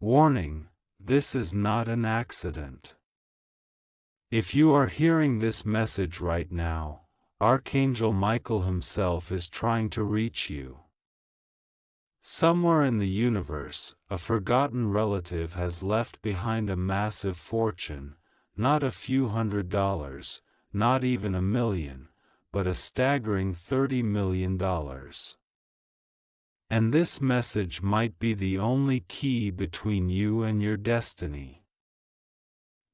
Warning: this is not an accident. If you are hearing this message right now, Archangel Michael himself is trying to reach you. Somewhere in the universe, a forgotten relative has left behind a massive fortune, not a few $100s, not even $1 million, but a staggering $30 million. And this message might be the only key between you and your destiny.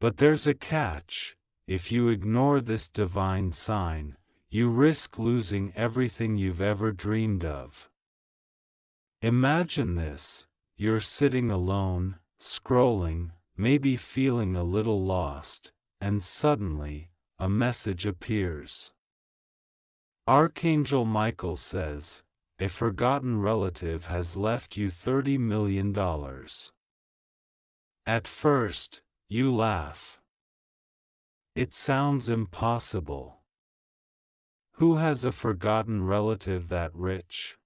But there's a catch: if you ignore this divine sign, you risk losing everything you've ever dreamed of. Imagine this: you're sitting alone, scrolling, maybe feeling a little lost, and suddenly, a message appears. Archangel Michael says, a forgotten relative has left you $30 million. At first, you laugh. It sounds impossible. Who has a forgotten relative that rich?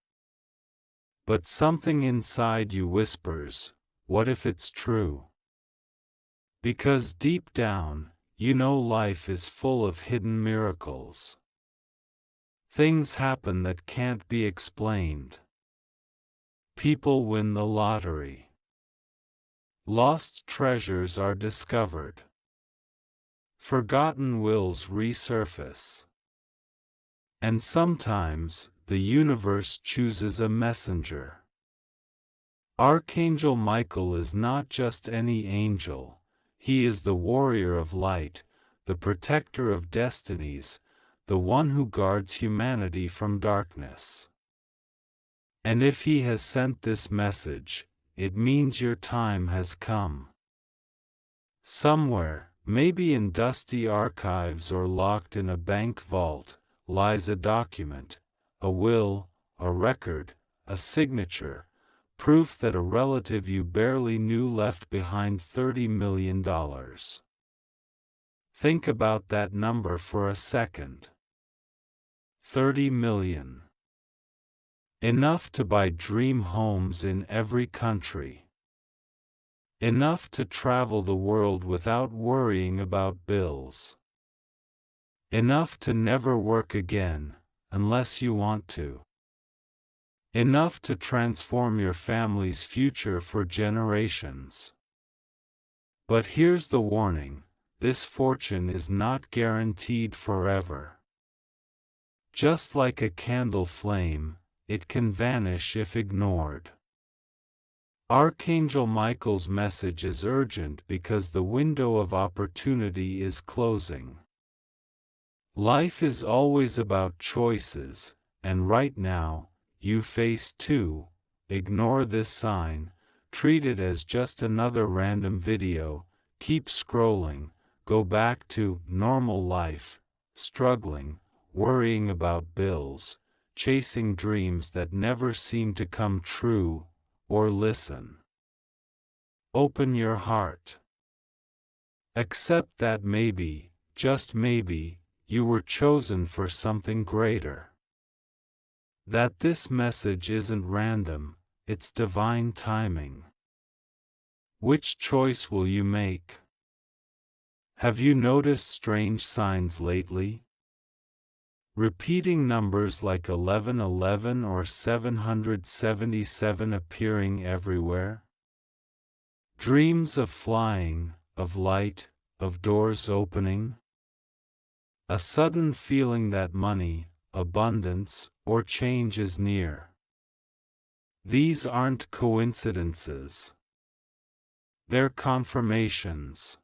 But something inside you whispers, what if it's true? Because deep down, you know life is full of hidden miracles. Things happen that can't be explained. People win the lottery. Lost treasures are discovered. Forgotten wills resurface. And sometimes, the universe chooses a messenger. Archangel Michael is not just any angel, he is the warrior of light, the protector of destinies, the one who guards humanity from darkness. And if he has sent this message, it means your time has come. Somewhere, maybe in dusty archives or locked in a bank vault, lies a document, a will, a record, a signature, proof that a relative you barely knew left behind $30 million. Think about that number for a second. 30 million. Enough to buy dream homes in every country. Enough to travel the world without worrying about bills. Enough to never work again, unless you want to. Enough to transform your family's future for generations. But here's the warning: this fortune is not guaranteed forever. Just like a candle flame, it can vanish if ignored. Archangel Michael's message is urgent because the window of opportunity is closing. Life is always about choices, and right now, you face two. Ignore this sign, treat it as just another random video, keep scrolling, go back to normal life, struggling, worrying about bills, chasing dreams that never seem to come true, or listen. Open your heart. Accept that maybe, just maybe, you were chosen for something greater. That this message isn't random, it's divine timing. Which choice will you make? Have you noticed strange signs lately? Repeating numbers like 1111 or 777 appearing everywhere? Dreams of flying, of light, of doors opening? A sudden feeling that money, abundance, or change is near. These aren't coincidences. They're confirmations.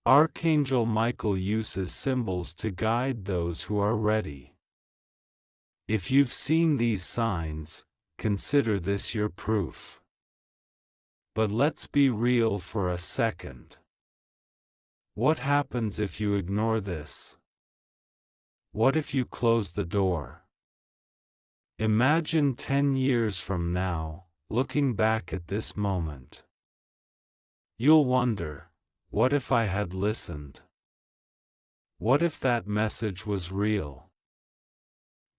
Archangel Michael uses symbols to guide those who are ready. If you've seen these signs, consider this your proof. But let's be real for a second. What happens if you ignore this? What if you close the door? Imagine 10 years from now, looking back at this moment. You'll wonder, what if I had listened? What if that message was real?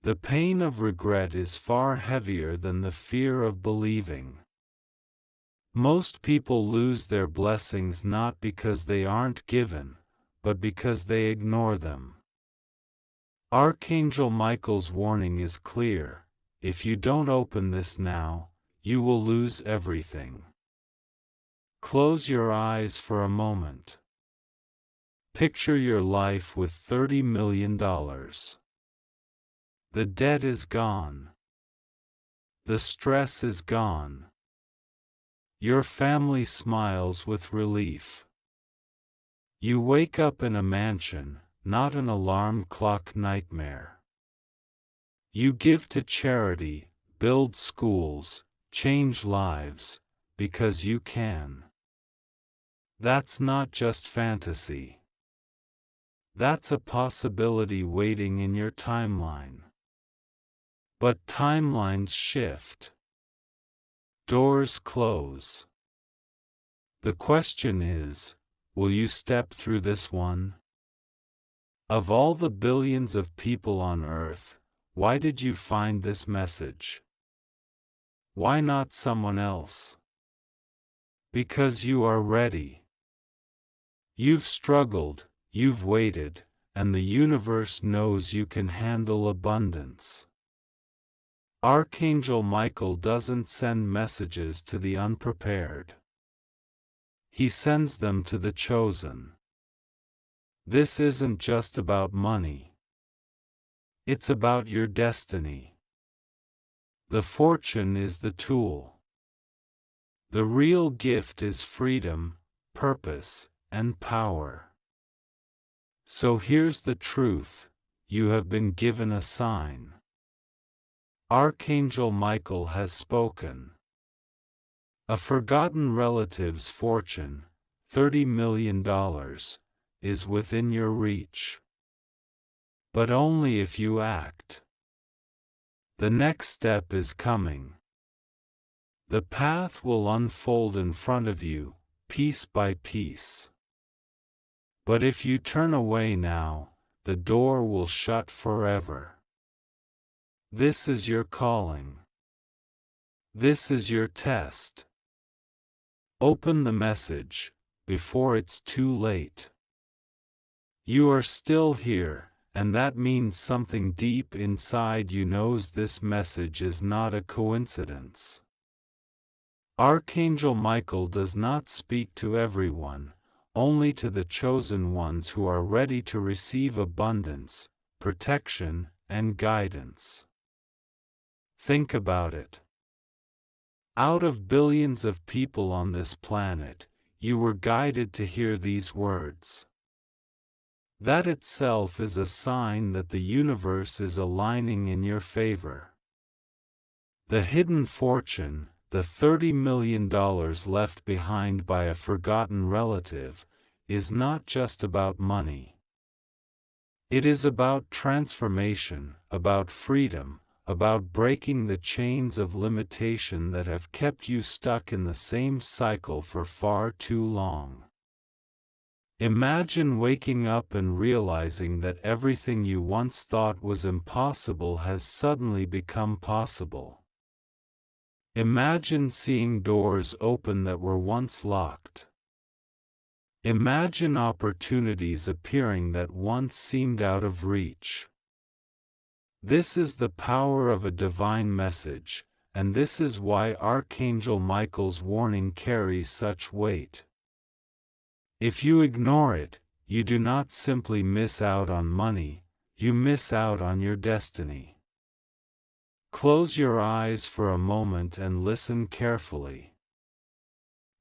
The pain of regret is far heavier than the fear of believing. Most people lose their blessings not because they aren't given, but because they ignore them. Archangel Michael's warning is clear: if you don't open this now, you will lose everything. Close your eyes for a moment. Picture your life with $30 million. The debt is gone. The stress is gone. Your family smiles with relief. You wake up in a mansion, not an alarm clock nightmare. You give to charity, build schools, change lives, because you can. That's not just fantasy. That's a possibility waiting in your timeline. But timelines shift. Doors close. The question is, will you step through this one? Of all the billions of people on Earth, why did you find this message? Why not someone else? Because you are ready. You've struggled, you've waited, and the universe knows you can handle abundance. Archangel Michael doesn't send messages to the unprepared. He sends them to the chosen. This isn't just about money. It's about your destiny. The fortune is the tool. The real gift is freedom, purpose, and power. So here's the truth: you have been given a sign. Archangel Michael has spoken. A forgotten relative's fortune, $30 million, is within your reach. But only if you act. The next step is coming. The path will unfold in front of you, piece by piece. But if you turn away now, the door will shut forever. This is your calling. This is your test. Open the message, before it's too late. You are still here, and that means something deep inside you knows this message is not a coincidence. Archangel Michael does not speak to everyone, only to the chosen ones who are ready to receive abundance, protection, and guidance. Think about it. Out of billions of people on this planet, you were guided to hear these words. That itself is a sign that the universe is aligning in your favor. The hidden fortune, the $30 million left behind by a forgotten relative, is not just about money. It is about transformation, about freedom, about breaking the chains of limitation that have kept you stuck in the same cycle for far too long. Imagine waking up and realizing that everything you once thought was impossible has suddenly become possible. Imagine seeing doors open that were once locked. Imagine opportunities appearing that once seemed out of reach. This is the power of a divine message, and this is why Archangel Michael's warning carries such weight. If you ignore it, you do not simply miss out on money, you miss out on your destiny. Close your eyes for a moment and listen carefully.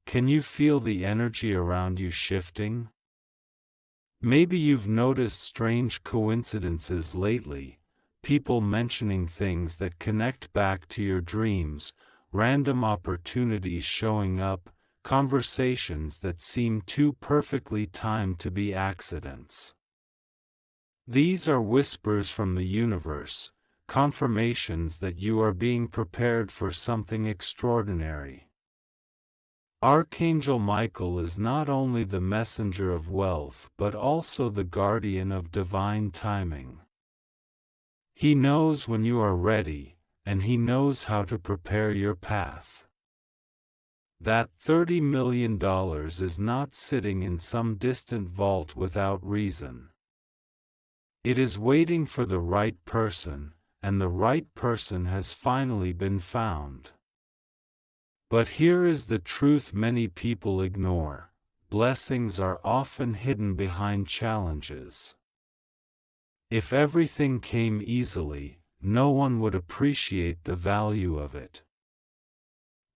Can you feel the energy around you shifting? Maybe you've noticed strange coincidences lately. People mentioning things that connect back to your dreams, random opportunities showing up, conversations that seem too perfectly timed to be accidents. These are whispers from the universe, confirmations that you are being prepared for something extraordinary. Archangel Michael is not only the messenger of wealth but also the guardian of divine timing. He knows when you are ready, and he knows how to prepare your path. That $30 million is not sitting in some distant vault without reason. It is waiting for the right person, and the right person has finally been found. But here is the truth many people ignore: blessings are often hidden behind challenges. If everything came easily, no one would appreciate the value of it.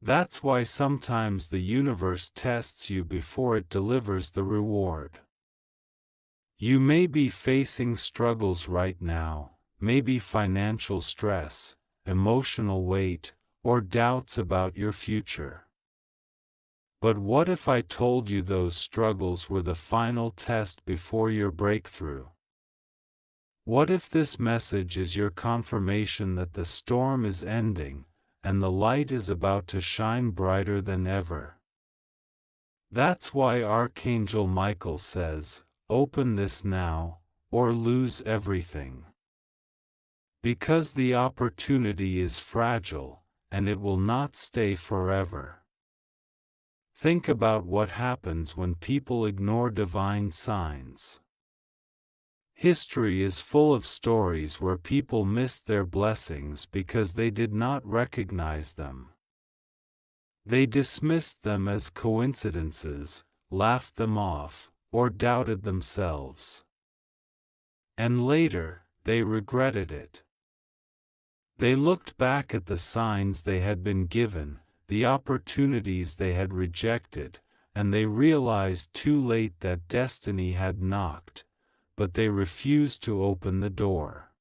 That's why sometimes the universe tests you before it delivers the reward. You may be facing struggles right now, maybe financial stress, emotional weight, or doubts about your future. But what if I told you those struggles were the final test before your breakthrough? What if this message is your confirmation that the storm is ending, and the light is about to shine brighter than ever? That's why Archangel Michael says, "Open this now, or lose everything." Because the opportunity is fragile, and it will not stay forever. Think about what happens when people ignore divine signs. History is full of stories where people missed their blessings because they did not recognize them. They dismissed them as coincidences, laughed them off, or doubted themselves. And later, they regretted it. They looked back at the signs they had been given, the opportunities they had rejected, and they realized too late that destiny had knocked, but they refused to open the door.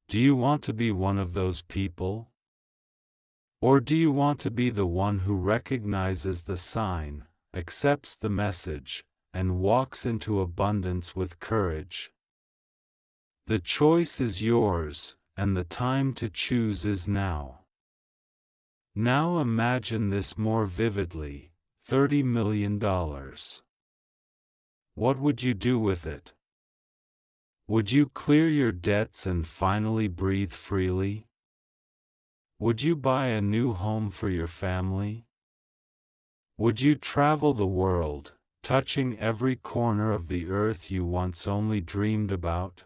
Do you want to be one of those people? Or do you want to be the one who recognizes the sign, accepts the message, and walks into abundance with courage? The choice is yours, and the time to choose is now. Now imagine this more vividly: $30 million. What would you do with it? Would you clear your debts and finally breathe freely? Would you buy a new home for your family? Would you travel the world, touching every corner of the earth you once only dreamed about?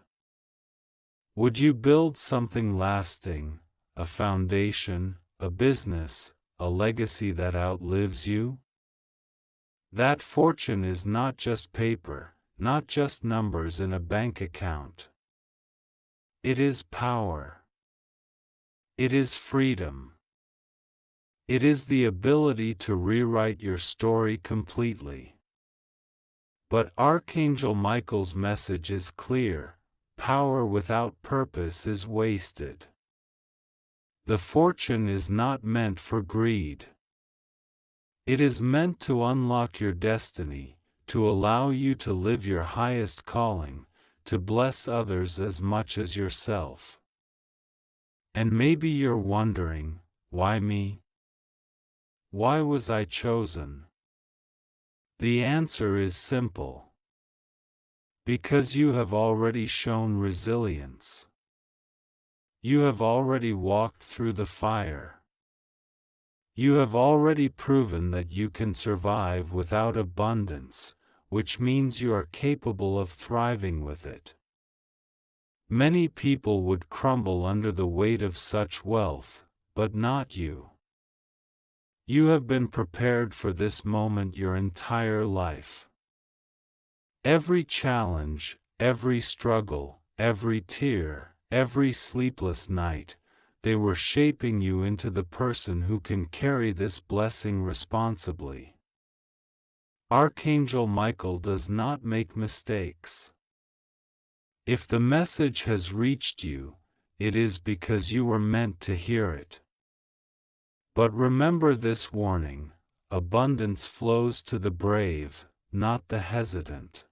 Would you build something lasting, a foundation, a business, a legacy that outlives you? That fortune is not just paper, not just numbers in a bank account. It is power. It is freedom. It is the ability to rewrite your story completely. But Archangel Michael's message is clear: power without purpose is wasted. The fortune is not meant for greed. It is meant to unlock your destiny, to allow you to live your highest calling, to bless others as much as yourself. And maybe you're wondering, why me? Why was I chosen? The answer is simple. Because you have already shown resilience. You have already walked through the fire. You have already proven that you can survive without abundance, which means you are capable of thriving with it. Many people would crumble under the weight of such wealth, but not you. You have been prepared for this moment your entire life. Every challenge, every struggle, every tear, every sleepless night, they were shaping you into the person who can carry this blessing responsibly. Archangel Michael does not make mistakes. If the message has reached you, it is because you were meant to hear it. But remember this warning: abundance flows to the brave, not the hesitant.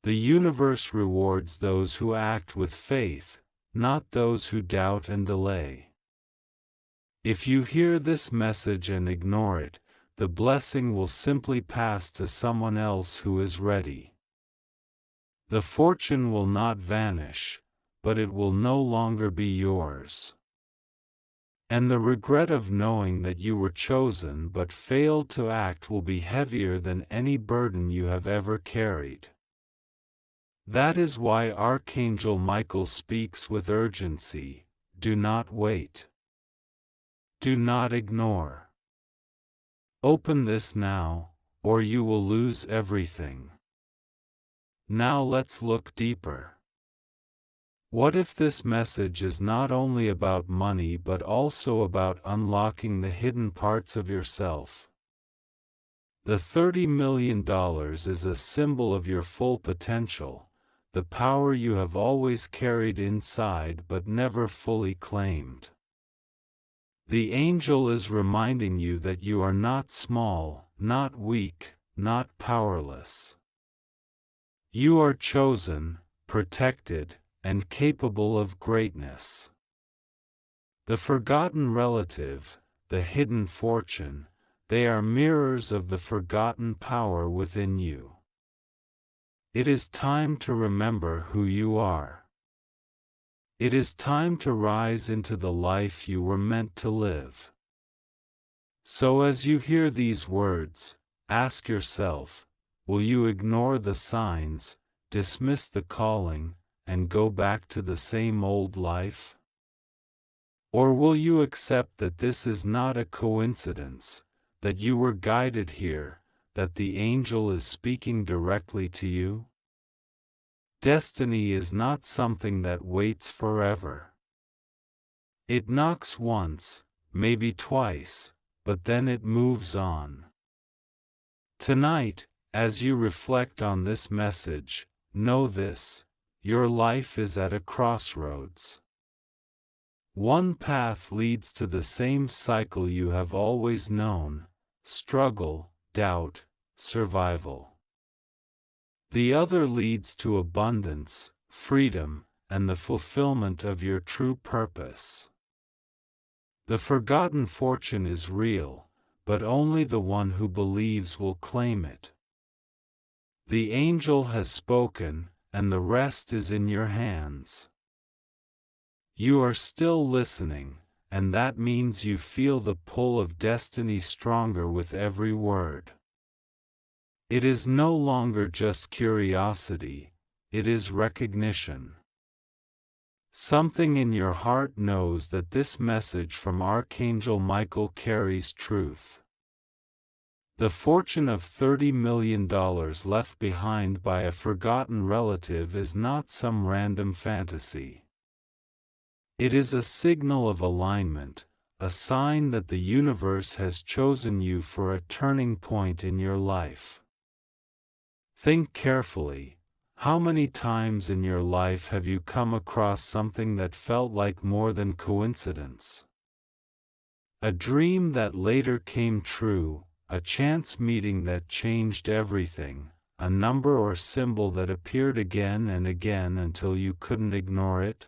The universe rewards those who act with faith, not those who doubt and delay. If you hear this message and ignore it, the blessing will simply pass to someone else who is ready. The fortune will not vanish, but it will no longer be yours. And the regret of knowing that you were chosen but failed to act will be heavier than any burden you have ever carried. That is why Archangel Michael speaks with urgency. Do not wait. Do not ignore. Open this now, or you will lose everything. Now let's look deeper. What if this message is not only about money but also about unlocking the hidden parts of yourself? The $30 million is a symbol of your full potential, the power you have always carried inside but never fully claimed. The angel is reminding you that you are not small, not weak, not powerless. You are chosen, protected, and capable of greatness. The forgotten relative, the hidden fortune, they are mirrors of the forgotten power within you. It is time to remember who you are. It is time to rise into the life you were meant to live. So as you hear these words, ask yourself, will you ignore the signs, dismiss the calling, and go back to the same old life? Or will you accept that this is not a coincidence, that you were guided here, that the angel is speaking directly to you? Destiny is not something that waits forever. It knocks once, maybe twice, but then it moves on. Tonight, as you reflect on this message, know this: your life is at a crossroads. One path leads to the same cycle you have always known: struggle, doubt, survival. The other leads to abundance, freedom, and the fulfillment of your true purpose. The forgotten fortune is real, but only the one who believes will claim it. The angel has spoken, and the rest is in your hands. You are still listening, and that means you feel the pull of destiny stronger with every word. It is no longer just curiosity, it is recognition. Something in your heart knows that this message from Archangel Michael carries truth. The fortune of $30 million left behind by a forgotten relative is not some random fantasy. It is a signal of alignment, a sign that the universe has chosen you for a turning point in your life. Think carefully. How many times in your life have you come across something that felt like more than coincidence? A dream that later came true, a chance meeting that changed everything, a number or symbol that appeared again and again until you couldn't ignore it?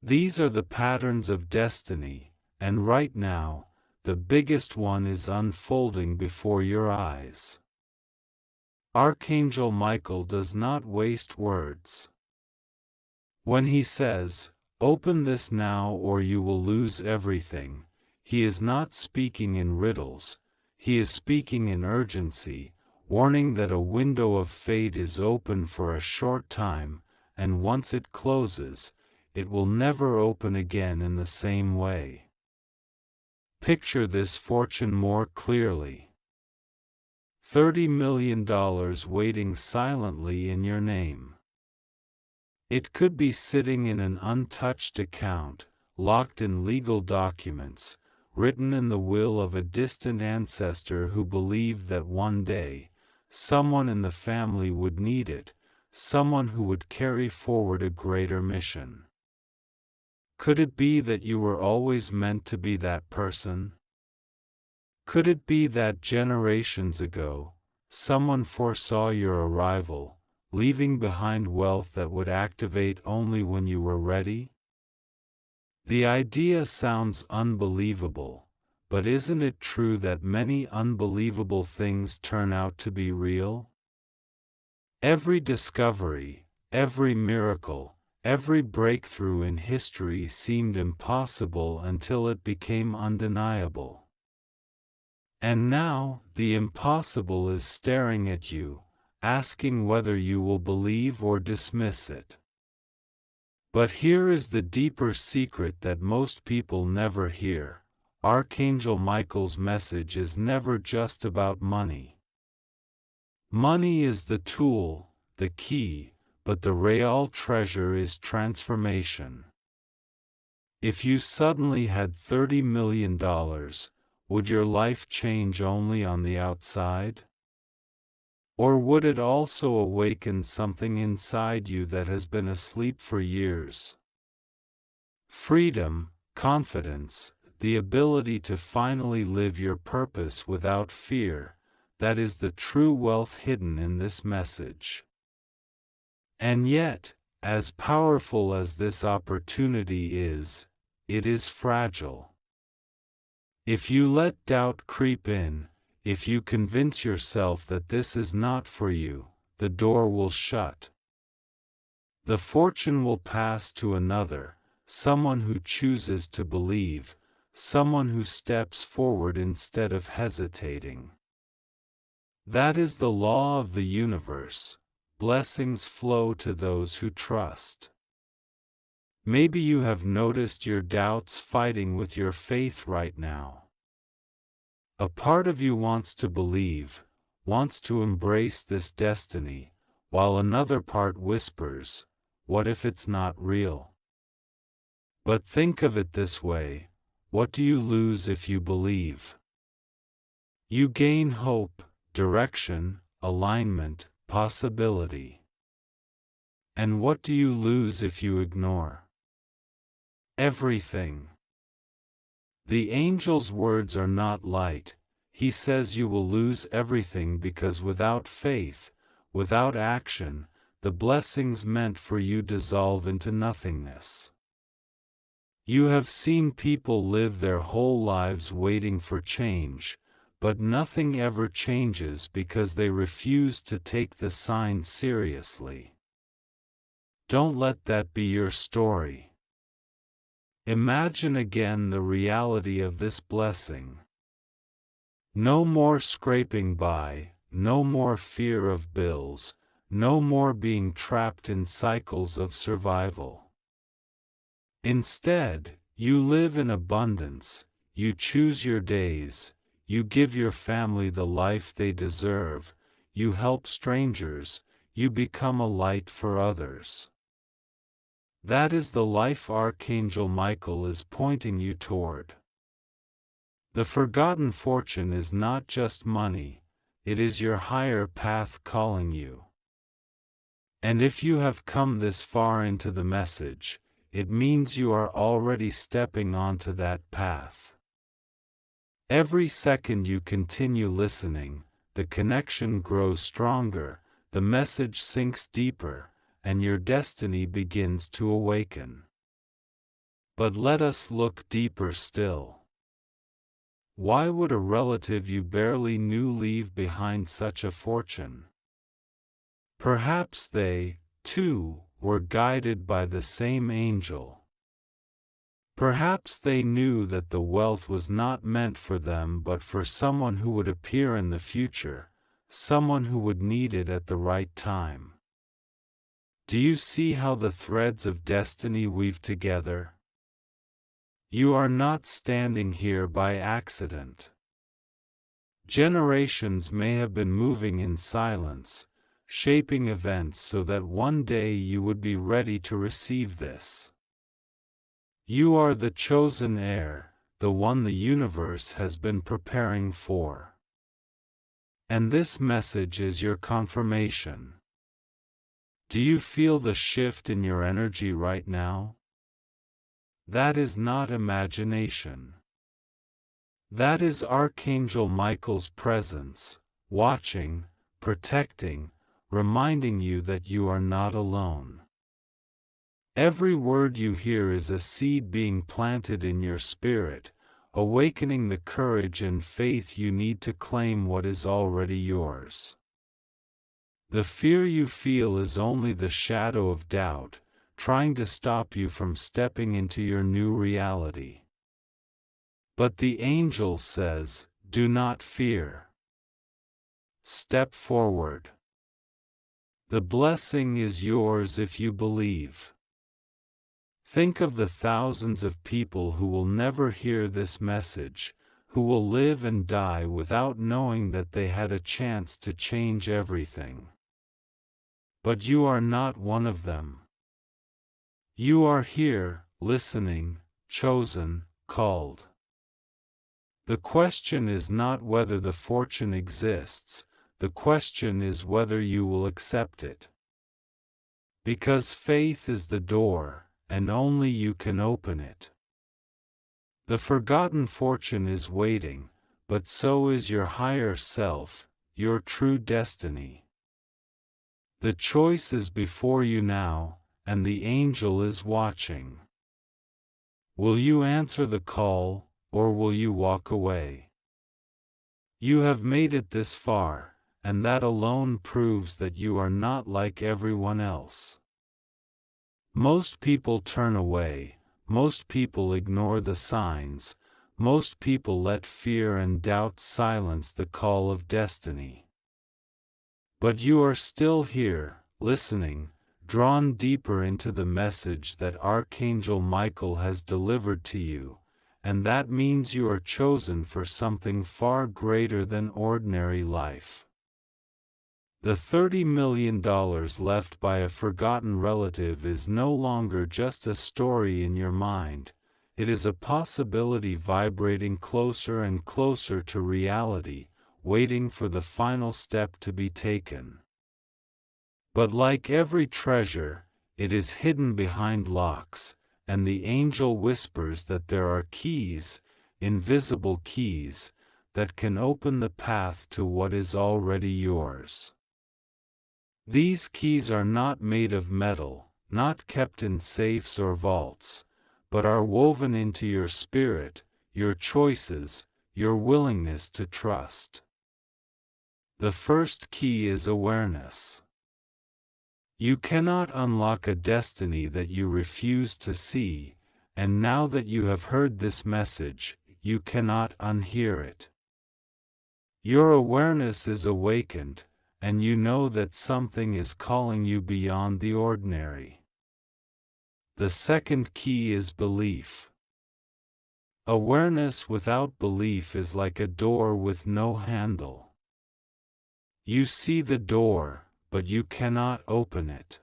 These are the patterns of destiny, and right now, the biggest one is unfolding before your eyes. Archangel Michael does not waste words. When he says, "Open this now or you will lose everything," he is not speaking in riddles, he is speaking in urgency, warning that a window of fate is open for a short time, and once it closes, it will never open again in the same way. Picture this fortune more clearly. $30 million waiting silently in your name. It could be sitting in an untouched account, locked in legal documents, written in the will of a distant ancestor who believed that one day, someone in the family would need it, someone who would carry forward a greater mission. Could it be that you were always meant to be that person? Could it be that generations ago, someone foresaw your arrival, leaving behind wealth that would activate only when you were ready? The idea sounds unbelievable, but isn't it true that many unbelievable things turn out to be real? Every discovery, every miracle, Every breakthrough in history seemed impossible until it became undeniable. And now, the impossible is staring at you, asking whether you will believe or dismiss it. But here is the deeper secret that most people never hear. Archangel Michael's message is never just about money. Money is the tool, the key, but the real treasure is transformation. If you suddenly had $30 million, would your life change only on the outside? Or would it also awaken something inside you that has been asleep for years? Freedom, confidence, the ability to finally live your purpose without fear, that is the true wealth hidden in this message. And yet, as powerful as this opportunity is, it is fragile. If you let doubt creep in, if you convince yourself that this is not for you, the door will shut. The fortune will pass to another, someone who chooses to believe, someone who steps forward instead of hesitating. That is the law of the universe. Blessings flow to those who trust. Maybe you have noticed your doubts fighting with your faith right now. A part of you wants to believe, wants to embrace this destiny, while another part whispers, "What if it's not real?" But think of it this way: what do you lose if you believe? You gain hope, direction, alignment, possibility. And what do you lose if you ignore? Everything. The angel's words are not light. He says you will lose everything because without faith, without action, the blessings meant for you dissolve into nothingness. You have seen people live their whole lives waiting for change, but nothing ever changes because they refuse to take the signs seriously. Don't let that be your story. Imagine again the reality of this blessing. No more scraping by, no more fear of bills, no more being trapped in cycles of survival. Instead, you live in abundance, you choose your days, you give your family the life they deserve, you help strangers, you become a light for others. That is the life Archangel Michael is pointing you toward. The forgotten fortune is not just money, it is your higher path calling you. And if you have come this far into the message, it means you are already stepping onto that path. Every second you continue listening, the connection grows stronger, the message sinks deeper, and your destiny begins to awaken. But let us look deeper still. Why would a relative you barely knew leave behind such a fortune? Perhaps they, too, were guided by the same angel. Perhaps they knew that the wealth was not meant for them but for someone who would appear in the future, someone who would need it at the right time. Do you see how the threads of destiny weave together? You are not standing here by accident. Generations may have been moving in silence, shaping events so that one day you would be ready to receive this. You are the chosen heir, the one the universe has been preparing for. And this message is your confirmation. Do you feel the shift in your energy right now? That is not imagination. That is Archangel Michael's presence, watching, protecting, reminding you that you are not alone. Every word you hear is a seed being planted in your spirit, awakening the courage and faith you need to claim what is already yours. The fear you feel is only the shadow of doubt. trying to stop you from stepping into your new reality. But the angel says, do not fear. Step forward. The blessing is yours if you believe. Think of the thousands of people who will never hear this message, who will live and die without knowing that they had a chance to change everything. But you are not one of them. You are here, listening, chosen, called. The question is not whether the fortune exists, the question is whether you will accept it. Because faith is the door, and only you can open it. The forgotten fortune is waiting, but so is your higher self, your true destiny. The choice is before you now, and the angel is watching. Will you answer the call, or will you walk away? You have made it this far, and that alone proves that you are not like everyone else. Most people turn away, most people ignore the signs, most people let fear and doubt silence the call of destiny. But you are still here, listening, drawn deeper into the message that Archangel Michael has delivered to you, and that means you are chosen for something far greater than ordinary life. The $30 million left by a forgotten relative is no longer just a story in your mind, it is a possibility vibrating closer and closer to reality, waiting for the final step to be taken. But like every treasure, it is hidden behind locks, and the angel whispers that there are keys, invisible keys, that can open the path to what is already yours. These keys are not made of metal, not kept in safes or vaults, but are woven into your spirit, your choices, your willingness to trust. The first key is awareness. You cannot unlock a destiny that you refuse to see, and now that you have heard this message, you cannot unhear it. Your awareness is awakened, and you know that something is calling you beyond the ordinary. The second key is belief. Awareness without belief is like a door with no handle. You see the door, but you cannot open it.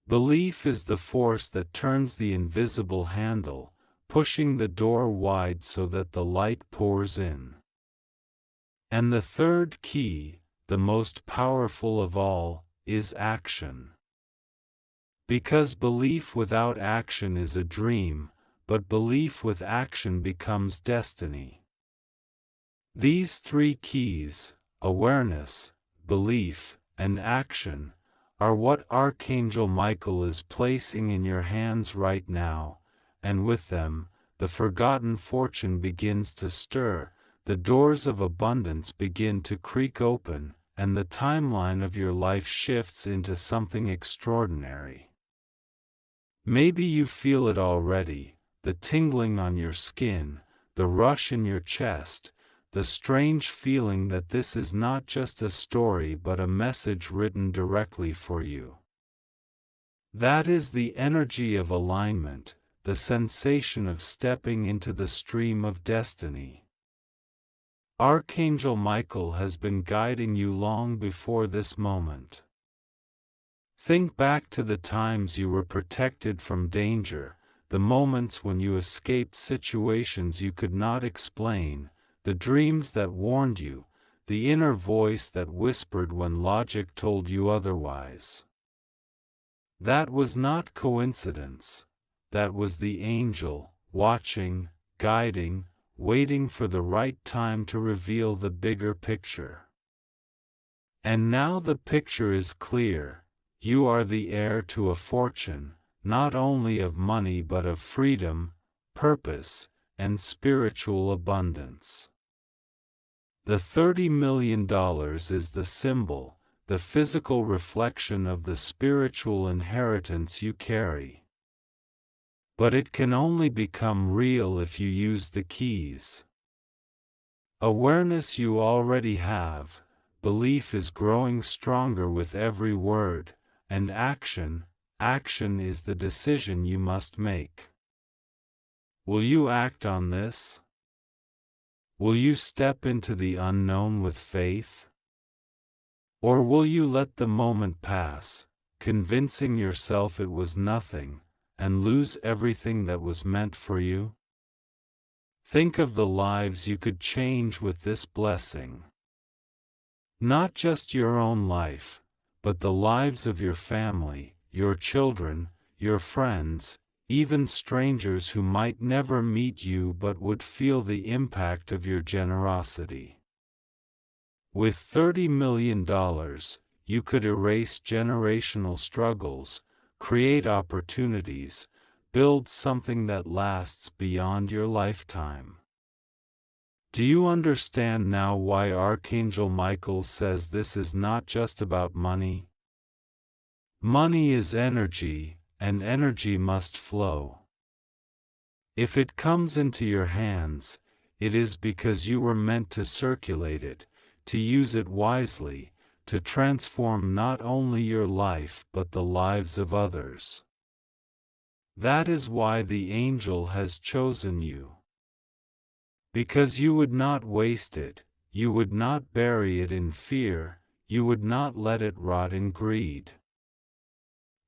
Belief is the force that turns the invisible handle, pushing the door wide so that the light pours in. And the third key, the most powerful of all, is action. Because belief without action is a dream, but belief with action becomes destiny. These three keys, awareness, belief, and action, are what Archangel Michael is placing in your hands right now, and with them, the forgotten fortune begins to stir, the doors of abundance begin to creak open, and the timeline of your life shifts into something extraordinary. Maybe you feel it already, the tingling on your skin, the rush in your chest, the strange feeling that this is not just a story but a message written directly for you. That is the energy of alignment, the sensation of stepping into the stream of destiny. Archangel Michael has been guiding you long before this moment. Think back to the times you were protected from danger, the moments when you escaped situations you could not explain, the dreams that warned you, the inner voice that whispered when logic told you otherwise. That was not coincidence, that was the angel, watching, guiding, waiting for the right time to reveal the bigger picture. And now the picture is clear, you are the heir to a fortune, not only of money but of freedom, purpose, and spiritual abundance. The $30 million is the symbol, the physical reflection of the spiritual inheritance you carry. But it can only become real if you use the keys. Awareness you already have, belief is growing stronger with every word, and action is the decision you must make. Will you act on this? Will you step into the unknown with faith? Or will you let the moment pass, convincing yourself it was nothing, and lose everything that was meant for you? Think of the lives you could change with this blessing. Not just your own life, but the lives of your family, your children, your friends, even strangers who might never meet you but would feel the impact of your generosity. With $30 million, you could erase generational struggles, create opportunities, build something that lasts beyond your lifetime. Do you understand now why Archangel Michael says this is not just about money? Money is energy, and energy must flow. If it comes into your hands, it is because you were meant to circulate it, to use it wisely, to transform not only your life but the lives of others. That is why the angel has chosen you. Because you would not waste it, you would not bury it in fear, you would not let it rot in greed.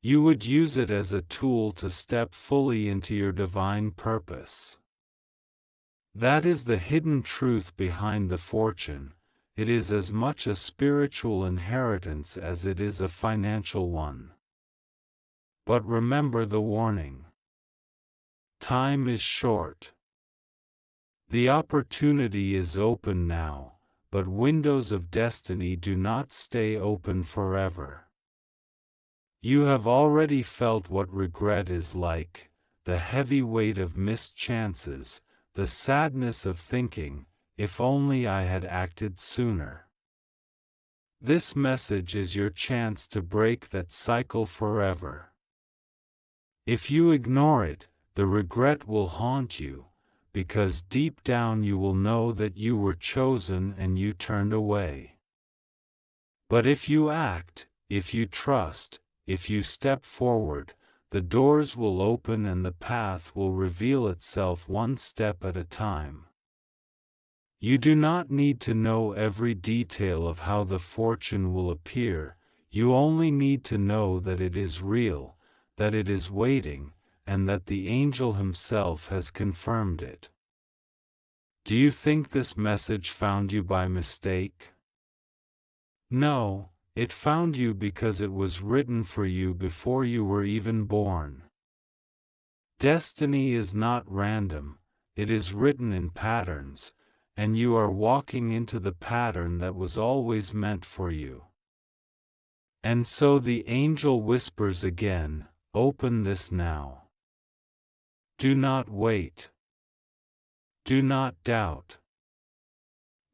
You would use it as a tool to step fully into your divine purpose. That is the hidden truth behind the fortune. It is as much a spiritual inheritance as it is a financial one. But remember the warning. Time is short. The opportunity is open now, but windows of destiny do not stay open forever. You have already felt what regret is like, the heavy weight of missed chances, the sadness of thinking, if only I had acted sooner. This message is your chance to break that cycle forever. If you ignore it, the regret will haunt you, because deep down you will know that you were chosen and you turned away. But if you act, if you trust, if you step forward, the doors will open and the path will reveal itself one step at a time. You do not need to know every detail of how the fortune will appear, you only need to know that it is real, that it is waiting, and that the angel himself has confirmed it. Do you think this message found you by mistake? No, it found you because it was written for you before you were even born. Destiny is not random, it is written in patterns, and you are walking into the pattern that was always meant for you. And so the angel whispers again, open this now. Do not wait. Do not doubt.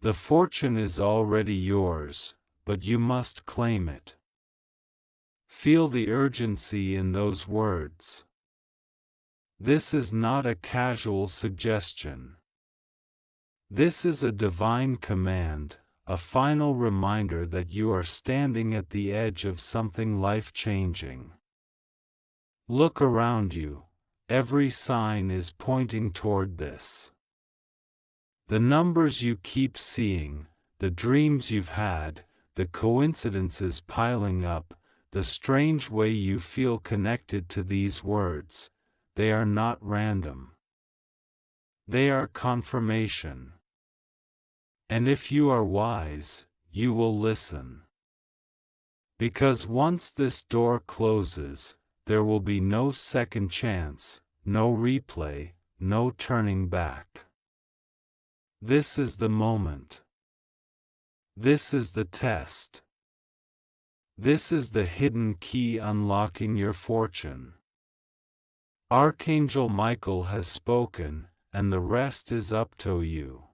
The fortune is already yours, but you must claim it. Feel the urgency in those words. This is not a casual suggestion. This is a divine command, a final reminder that you are standing at the edge of something life-changing. Look around you, every sign is pointing toward this. The numbers you keep seeing, the dreams you've had, the coincidences piling up, the strange way you feel connected to these words, they are not random. They are confirmation. And if you are wise, you will listen. Because once this door closes, there will be no second chance, no replay, no turning back. This is the moment. This is the test. This is the hidden key unlocking your fortune. Archangel Michael has spoken, and the rest is up to you.